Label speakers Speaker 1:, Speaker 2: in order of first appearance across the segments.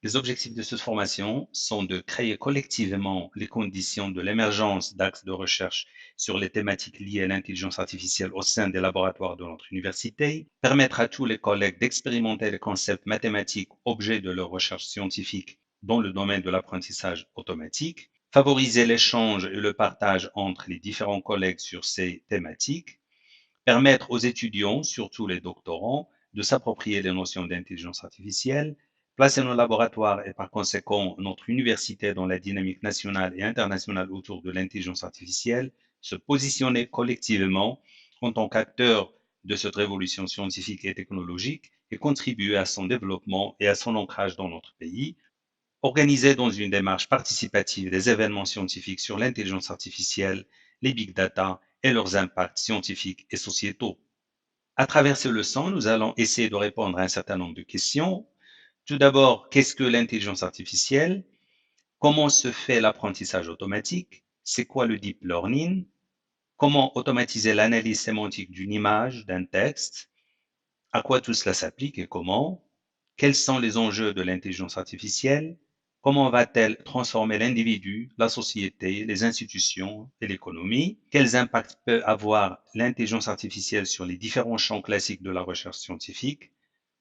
Speaker 1: Les objectifs de cette formation sont de créer collectivement les conditions de l'émergence d'axes de recherche sur les thématiques liées à l'intelligence artificielle au sein des laboratoires de notre université, permettre à tous les collègues d'expérimenter les concepts mathématiques objets de leur recherche scientifique dans le domaine de l'apprentissage automatique, favoriser l'échange et le partage entre les différents collègues sur ces thématiques, permettre aux étudiants, surtout les doctorants, de s'approprier les notions d'intelligence artificielle, placer nos laboratoires et par conséquent notre université dans la dynamique nationale et internationale autour de l'intelligence artificielle, se positionner collectivement en tant qu'acteurs de cette révolution scientifique et technologique et contribuer à son développement et à son ancrage dans notre pays, organiser dans une démarche participative des événements scientifiques sur l'intelligence artificielle, les big data et leurs impacts scientifiques et sociétaux. À travers ces leçons, nous allons essayer de répondre à un certain nombre de questions. Tout d'abord, qu'est-ce que l'intelligence artificielle? Comment se fait l'apprentissage automatique? C'est quoi le deep learning? Comment automatiser l'analyse sémantique d'une image, d'un texte? À quoi tout cela s'applique et comment? Quels sont les enjeux de l'intelligence artificielle? Comment va-t-elle transformer l'individu, la société, les institutions et l'économie? Quels impacts peut avoir l'intelligence artificielle sur les différents champs classiques de la recherche scientifique?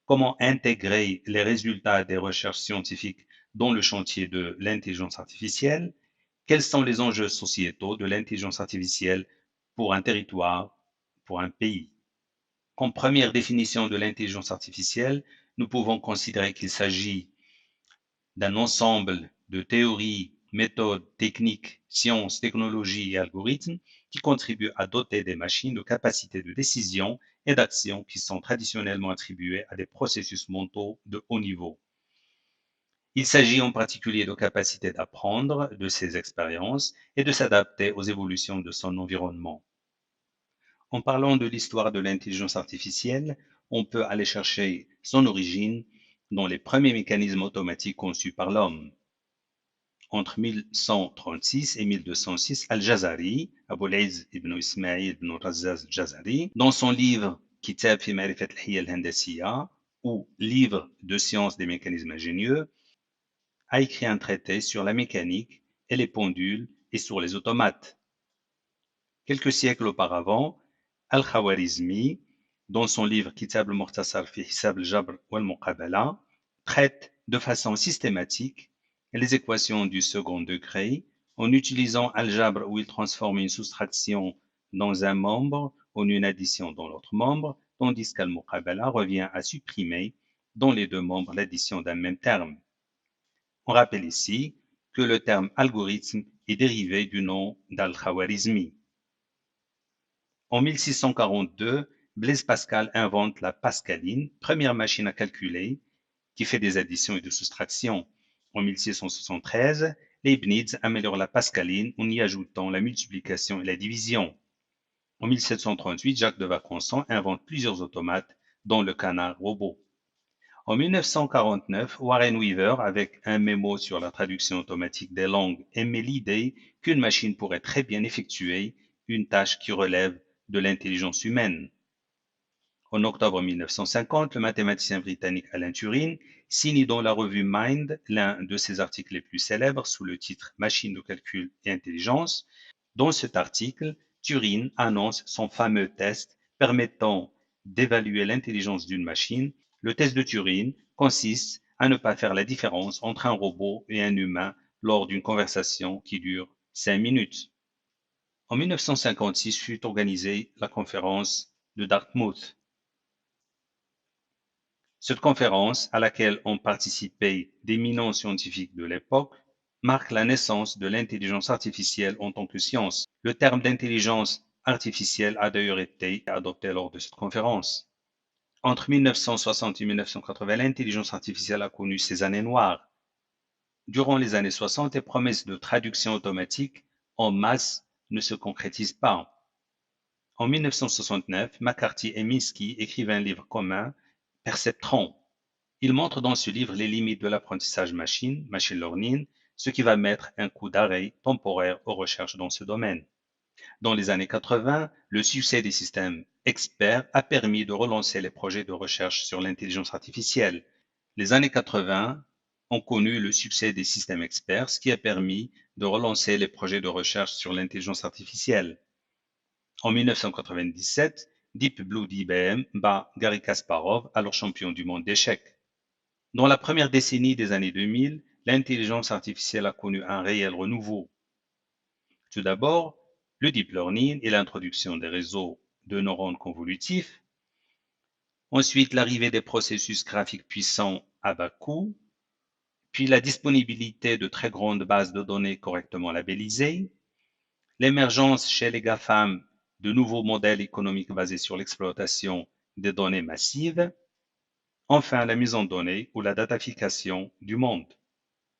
Speaker 1: Comment intégrer les résultats des recherches scientifiques dans le chantier de l'intelligence artificielle? Quels sont les enjeux sociétaux de l'intelligence artificielle pour un territoire, pour un pays? Comme première définition de l'intelligence artificielle, nous pouvons considérer qu'il s'agit d'un ensemble de théories, méthodes, techniques, sciences, technologies et algorithmes qui contribuent à doter des machines de capacités de décision et d'action qui sont traditionnellement attribuées à des processus mentaux de haut niveau. Il s'agit en particulier de capacités d'apprendre de ses expériences et de s'adapter aux évolutions de son environnement. En parlant de l'histoire de l'intelligence artificielle, on peut aller chercher son origine dans les premiers mécanismes automatiques conçus par l'homme. Entre 1136 et 1206, Al-Jazari, Abul Izz ibn Ismail ibn Razzaz al-Jazari, dans son livre Kitab fi Ma'rifat al-Hiyya al-Handasiyya, ou Livre de sciences des mécanismes ingénieux, a écrit un traité sur la mécanique et les pendules et sur les automates. Quelques siècles auparavant, Al-Khawarizmi, dans son livre Kitab al-Mukhtasar fi Hisab al-Jabr wal-Muqabala, traite de façon systématique les équations du second degré en utilisant Al-Jabr où il transforme une soustraction dans un membre en une addition dans l'autre membre, tandis qu'Al-Muqabala revient à supprimer dans les deux membres l'addition d'un même terme. On rappelle ici que le terme algorithme est dérivé du nom d'Al-Khawarizmi. En 1642, Blaise Pascal invente la pascaline, première machine à calculer qui fait des additions et des soustractions. En 1673, Leibniz améliore la pascaline en y ajoutant la multiplication et la division. En 1738, Jacques de Vaconsson invente plusieurs automates, dont le canard robot. En 1949, Warren Weaver, avec un mémo sur la traduction automatique des langues, émet l'idée qu'une machine pourrait très bien effectuer une tâche qui relève de l'intelligence humaine. En octobre 1950, le mathématicien britannique Alan Turing signe dans la revue Mind l'un de ses articles les plus célèbres sous le titre Machine de calcul et intelligence. Dans cet article, Turing annonce son fameux test permettant d'évaluer l'intelligence d'une machine. Le test de Turing consiste à ne pas faire la différence entre un robot et un humain lors d'une conversation qui dure 5 minutes. En 1956 fut organisée la conférence de Dartmouth. Cette conférence, à laquelle ont participé d'éminents scientifiques de l'époque, marque la naissance de l'intelligence artificielle en tant que science. Le terme d'intelligence artificielle a d'ailleurs été adopté lors de cette conférence. Entre 1960 et 1980, l'intelligence artificielle a connu ses années noires. Durant les années 60, les promesses de traduction automatique en masse ne se concrétisent pas. En 1969, McCarthy et Minsky écrivent un livre commun, Perceptron. Ils montrent dans ce livre les limites de l'apprentissage machine learning, ce qui va mettre un coup d'arrêt temporaire aux recherches dans ce domaine. Dans les années 80, le succès des systèmes experts a permis de relancer les projets de recherche sur l'intelligence artificielle. Les années 80 ont connu le succès des systèmes experts, ce qui a permis de relancer les projets de recherche sur l'intelligence artificielle. En 1997, Deep Blue d'IBM bat Garry Kasparov, alors champion du monde d'échecs. Dans la première décennie des années 2000, l'intelligence artificielle a connu un réel renouveau. Tout d'abord, le deep learning et l'introduction des réseaux de neurones convolutifs. Ensuite, l'arrivée des processus graphiques puissants à bas coût, puis la disponibilité de très grandes bases de données correctement labellisées, l'émergence chez les GAFAM de nouveaux modèles économiques basés sur l'exploitation des données massives, enfin la mise en données ou la datafication du monde.